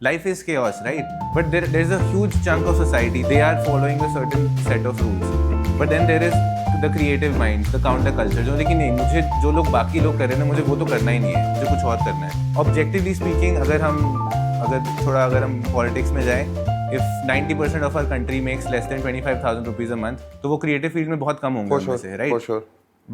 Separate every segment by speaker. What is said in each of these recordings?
Speaker 1: Life is chaos, right? But there's a huge chunk of society, they are following a certain set of rules. But then there is the creative mind, the counter culture, जो लेकिन नहीं, मुझे जो लोग बाकी लोग कर रहे हैं ना, मुझे वो तो करना ही नहीं है, मुझे कुछ और करना है. Objectively speaking, अगर हम politics में जाएं, if 90% of our country makes less than 25,000 rupees a month, तो वो creative field में बहुत कम होंगे उनमें से, right?
Speaker 2: For sure.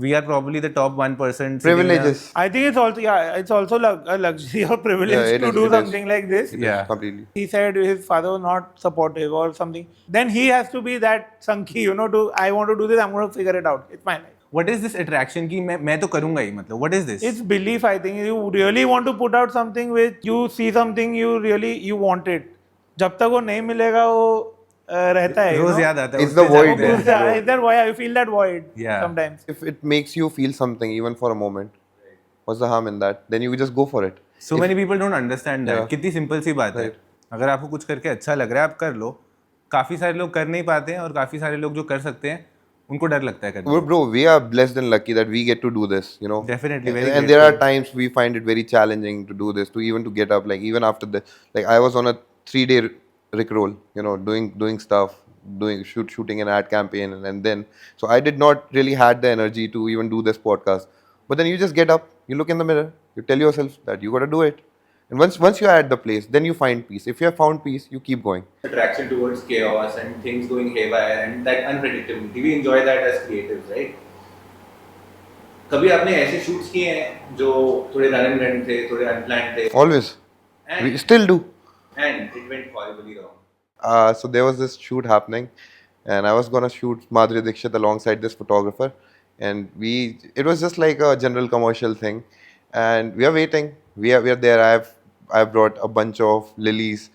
Speaker 1: We are probably the top 1%.
Speaker 2: Privileges.
Speaker 3: I think it's also a luxury or privilege to do something like this.
Speaker 1: Yeah.
Speaker 2: Completely.
Speaker 3: He said his father was not supportive or something. Then he has to be that Sankhi, I want to do this, I'm going to figure it out. It's my life.
Speaker 1: What is this attraction कि मैं तो करूँगा ही, मतलब what is this?
Speaker 3: It's belief, I think. You really want to put out something which you see something you want it. जब तक वो नहीं मिलेगा वो रहता है.
Speaker 1: रोज याद आता है.
Speaker 2: It's the void there.
Speaker 3: Is that why I feel that void
Speaker 1: Yeah.
Speaker 3: sometimes.
Speaker 2: If it makes you feel something even for a moment, what's the harm in that? Then you just go for it.
Speaker 1: So many people don't understand that.
Speaker 2: Yeah.
Speaker 1: कितनी simple सी बात है. अगर आपको कुछ करके अच्छा लग रहा है आप कर लो. काफी सारे लोग कर नहीं पाते हैं और काफी सारे लोग जो कर सकते हैं उनको डर लगता है करने.
Speaker 2: Well, bro, we are blessed and lucky that we get to do this,
Speaker 1: Definitely, very
Speaker 2: And there are
Speaker 1: grateful.
Speaker 2: times we find it very challenging to do this, to get up. Like even after the, like I was on a 3-day rickroll, doing stuff, shooting an ad campaign, and then so I did not really had the energy to even do this podcast. But then you just get up, you look in the mirror, you tell yourself that you got to do it, and once you are at the place, then you find peace. If you have found peace, you keep going.
Speaker 1: Attraction towards chaos and things going haywire and that unpredictability. We enjoy that as creatives, right? कभी आपने ऐसे shoots किए हैं जो थोड़े run and gun थे, थोड़े unplanned थे?
Speaker 2: Always, we
Speaker 1: And,
Speaker 2: still do.
Speaker 1: and it went horribly wrong.
Speaker 2: So there was this shoot happening, and I was gonna shoot Madhuri Dixit alongside this photographer, and it was just like a general commercial thing, and we are waiting. We are there. I've brought a bunch of lilies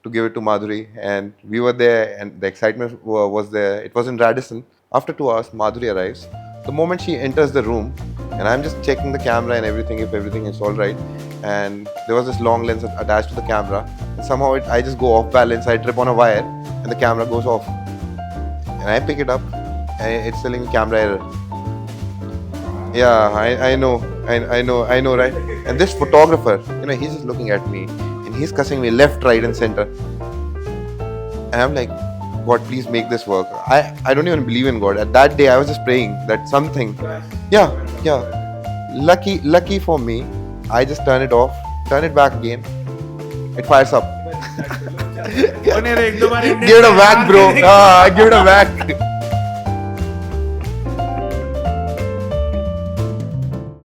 Speaker 2: to give it to Madhuri, and we were there, and the excitement was there. It was in Radisson. After 2 hours, Madhuri arrives. The moment she enters the room, and I'm just checking the camera and everything, if everything is all right. And there was this long lens attached to the camera. And somehow I just go off balance. I trip on a wire, and the camera goes off. And I pick it up, and it's telling me camera error. Yeah, I know, right? And this photographer, he's just looking at me, and he's cussing me left, right, and center. And I'm like, God, please make this work. I don't even believe in God. At that day, I was just praying that something. Yeah. Lucky for me, I just turn it off, turn it back again. It fires up. Give it a whack, bro. Give it a whack.